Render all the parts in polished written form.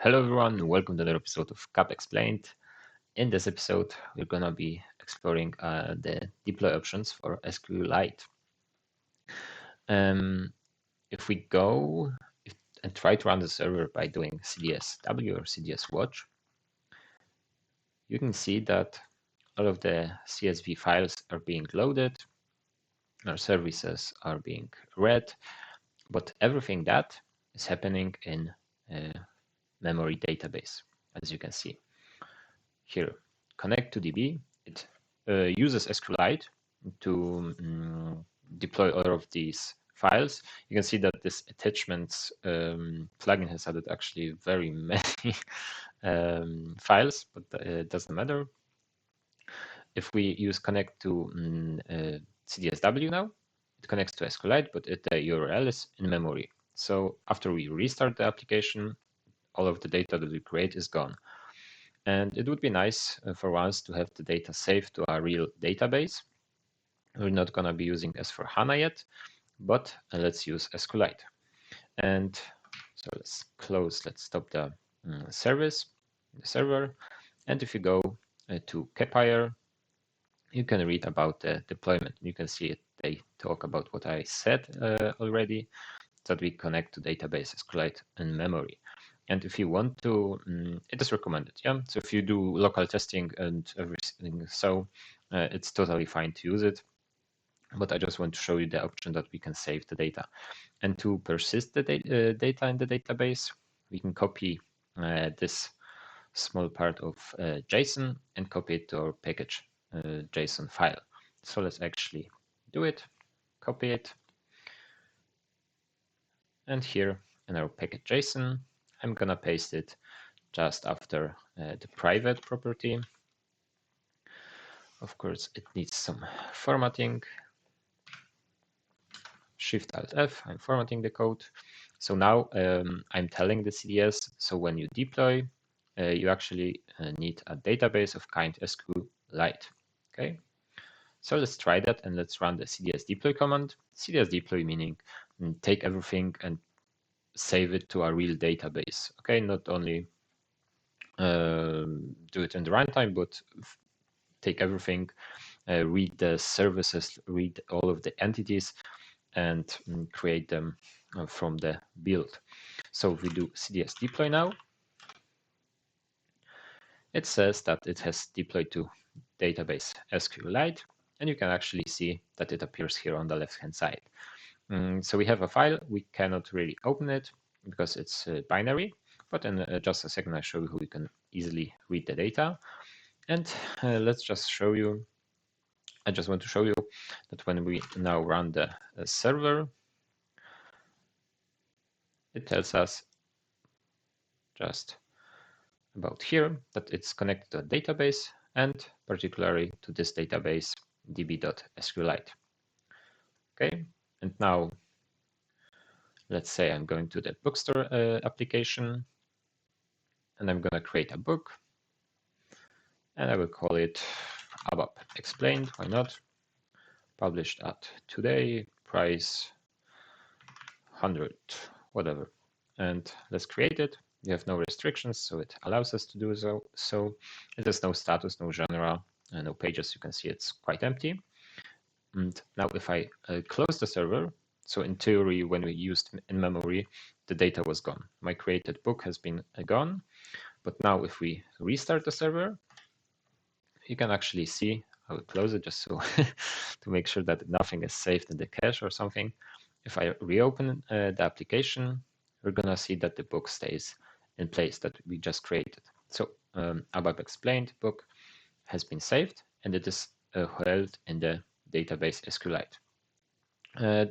Hello everyone, welcome to another episode of CAP Explained. In this episode, we're gonna be exploring the deploy options for SQlite. If we go and try to run the server by doing cdsw or cdswatch, you can see that all of the CSV files are being loaded, our services are being read, but everything that is happening in memory database, as you can see. Here, connect to DB, it uses SQlite to deploy all of these files. You can see that this attachments plugin has added actually very many files, but it doesn't matter. If we use connect to CDSW now, it connects to SQlite, but the URL is in memory. So after we restart the application, all of the data that we create is gone. And it would be nice for once to have the data saved to a real database. We're not going to be using S/4HANA yet, but let's use SQlite. And so let's stop the service, the server. And if you go to Capire, you can read about the deployment. You can see it. They talk about what I said already, that we connect to database SQlite in memory. And if you want to, it is recommended. Yeah. So if you do local testing and everything, so it's totally fine to use it. But I just want to show you the option that we can save the data. And to persist the data in the database, we can copy this small part of JSON and copy it to our package JSON file. So let's actually do it, copy it. And here in our package JSON, I'm gonna paste it just after the private property. Of course, it needs some formatting. Shift-Alt-F, I'm formatting the code. So now I'm telling the CDS, so when you deploy, you actually need a database of kind SQlite. Okay, so let's try that and let's run the cds deploy command. Cds deploy meaning take everything and save it to a real database. Okay, not only do it in the runtime, but take everything, read the services, read all of the entities, and create them from the build. So if we do cds deploy now, it says that it has deployed to database SQlite, and you can actually see that it appears here on the left-hand side. So we have a file. We cannot really open it because it's binary, but in just a second, I'll show you how we can easily read the data. And let's just show you, I just want to show you that when we now run the server, it tells us just about here that it's connected to a database and particularly to this database db.sqlite. Okay, and now let's say I'm going to the bookstore application and I'm going to create a book and I will call it ABAP Explained. Why not? Published at today, price 100, whatever. And let's create it. We have no restrictions, so it allows us to do so. So it has no status, no genre, no pages. You can see it's quite empty. And now if I close the server, so in theory, when we used in memory, the data was gone. My created book has been gone. But now if we restart the server, you can actually see, I will close it just so to make sure that nothing is saved in the cache or something. If I reopen the application, we're gonna see that the book stays in place that we just created. So ABAP Explained book has been saved and it is held in the database SQlite.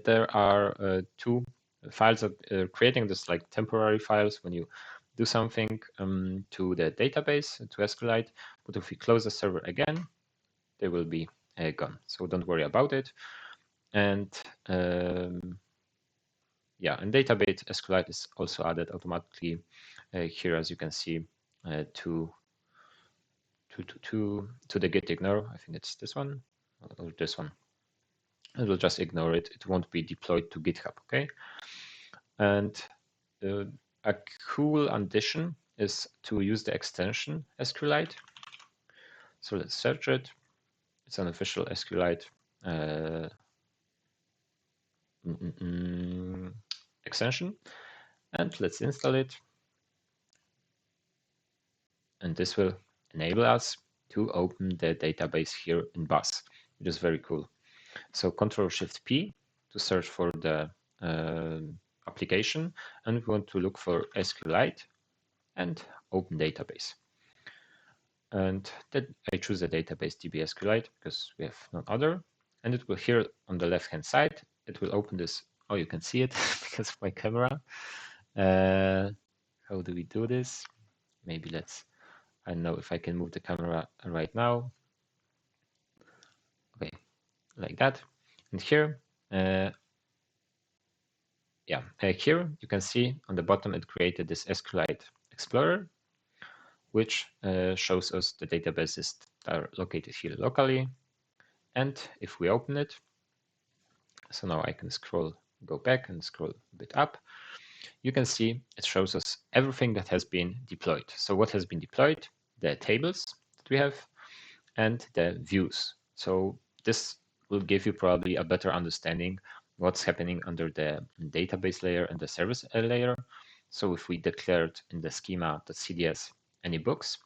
There are two files that creating this like temporary files when you do something to the database, to SQlite, but if we close the server again, they will be gone. So don't worry about it. And yeah, and database SQlite is also added automatically here, as you can see, to the git ignore. I think it's this one or this one. It will just ignore it. It won't be deployed to GitHub, okay? And a cool addition is to use the extension SQlite. So let's search it. It's an official SQlite extension, and let's install it. And this will enable us to open the database here in Bus, which is very cool. So Ctrl-Shift-P to search for the application, and we want to look for SQlite and open database. And then I choose the database DB SQlite because we have no other. And it will here on the left-hand side, it will open this. Oh, you can see it because of my camera. How do we do this? Maybe let's, I don't know if I can move the camera right now. Okay, like that. And here, here you can see on the bottom it created this SQlite Explorer, which shows us the databases that are located here locally. And if we open it, so now I can go back and scroll a bit up. You can see it shows us everything that has been deployed. So what has been deployed, the tables that we have, and the views. So this will give you probably a better understanding what's happening under the database layer and the service layer. So if we declared in the schema.cds any books,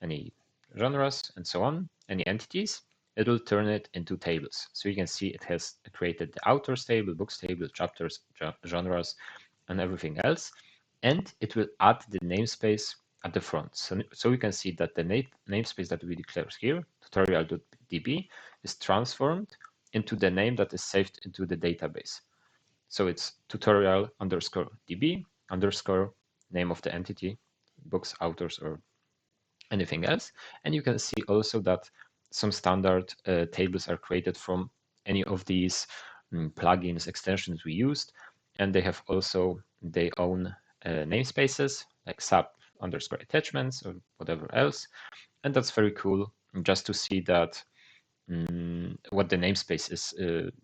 any genres, and so on, any entities, it will turn it into tables. So you can see it has created the authors table, books table, chapters, genres, and everything else. And it will add the namespace at the front. So we can see that the namespace that we declare here, tutorial.db, is transformed into the name that is saved into the database. So it's tutorial_db _ name of the entity, books, authors, or anything else. And you can see also that some standard tables are created from any of these plugins, extensions we used. And they have also their own namespaces like SAP _attachments or whatever else. And that's very cool just to see that what the namespace is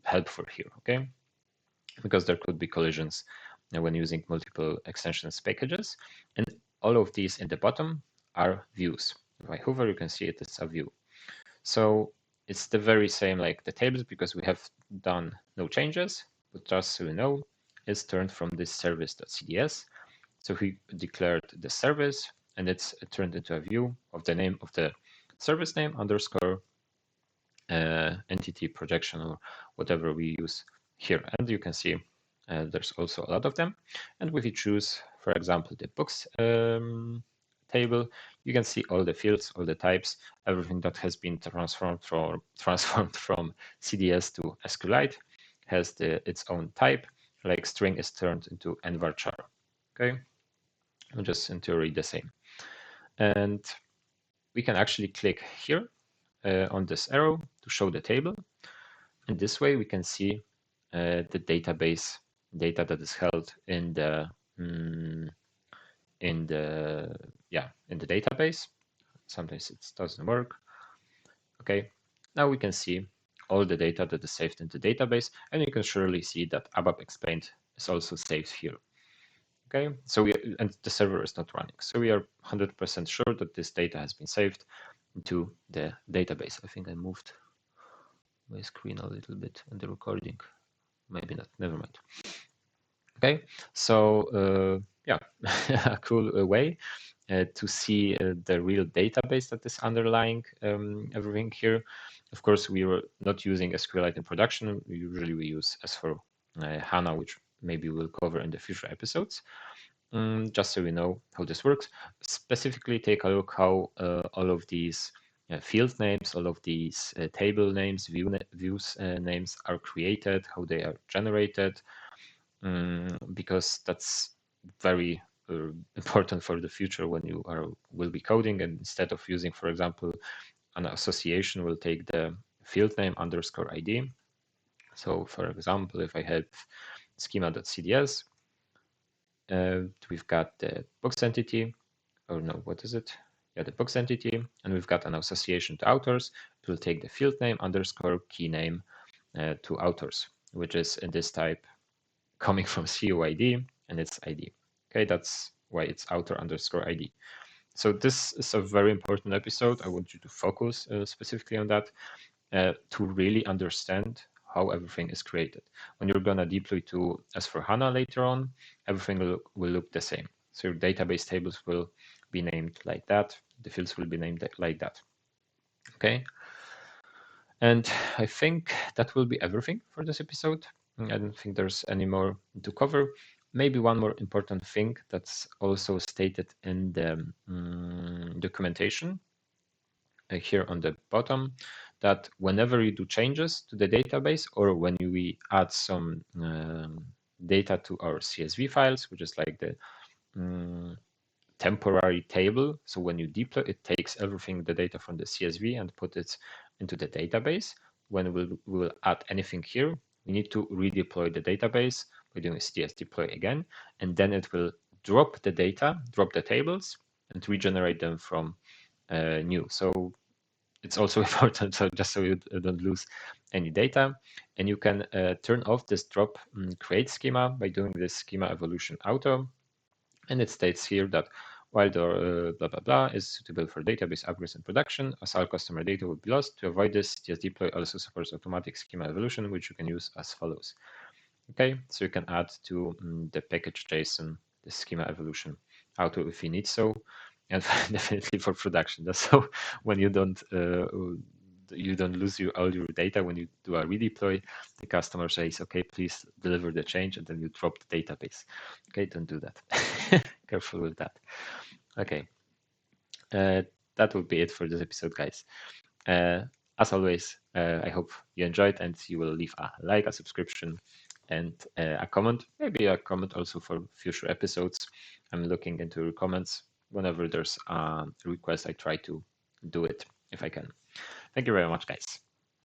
helpful here, okay? Because there could be collisions when using multiple extensions packages. And all of these in the bottom are views. If I hover, you can see it is a view. So it's the very same like the tables because we have done no changes, but just so you know, it's turned from this service.cds. So we declared the service and it's turned into a view of the name of the service name _ entity projection or whatever we use here. And you can see there's also a lot of them. And if you choose, for example, the books table, you can see all the fields, all the types, everything that has been transformed from CDS to SQlite has its own type, like string is turned into nvarchar. Okay, just in theory the same. And we can actually click here on this arrow to show the table. And this way we can see the database data that is held in the database. Sometimes it doesn't work. Okay, now we can see all the data that is saved in the database, and you can surely see that ABAP explained is also saved here. Okay, so and the server is not running, so we are 100% sure that this data has been saved into the database. I think I moved my screen a little bit in the recording. Maybe not, never mind. Okay, so yeah, a cool way to see the real database that is underlying everything here. Of course, we were not using SQlite in production. Usually we use S/4HANA, which maybe we'll cover in the future episodes. Just so we know how this works. Specifically, take a look how all of these field names, all of these table names, views names are created, how they are generated, because that's very important for the future when you will be coding. And instead of using, for example, an association, will take the field name _ID. So, for example, if I have schema.cds, we've got the books entity, or no, what is it? Yeah, the books entity, and we've got an association to authors. It will take the field name _key name to authors, which is in this type coming from COID and its ID. Okay, that's why it's author_ID. So this is a very important episode. I want you to focus specifically on that to really understand how everything is created. When you're going to deploy to S/4HANA later on, everything will look the same. So your database tables will be named like that. The fields will be named like that. Okay. And I think that will be everything for this episode. I don't think there's any more to cover. Maybe one more important thing that's also stated in the documentation here on the bottom, that whenever you do changes to the database or when we add some data to our CSV files, which is like the temporary table. So when you deploy, it takes everything, the data from the CSV, and put it into the database. When we will add anything here, we need to redeploy the database by doing cds deploy again, and then it will drop the data, drop the tables, and regenerate them from new. So it's also important, so just so you don't lose any data. And you can turn off this drop create schema by doing this schema evolution auto. And it states here that while the blah blah blah is suitable for database upgrades and production, as all customer data will be lost. To avoid this, TS deploy also supports automatic schema evolution, which you can use as follows. Okay, so you can add to the package JSON the schema evolution auto if you need so, and definitely for production. That's so when you don't lose all your data when you do a redeploy. The customer says, "Okay, please deliver the change," and then you drop the database. Okay, don't do that. Careful with that. Okay, that will be it for this episode, guys. As always, I hope you enjoyed, and you will leave a like, a subscription, and a comment. Maybe a comment also for future episodes. I'm looking into your comments. Whenever there's a request, I try to do it if I can. Thank you very much, guys.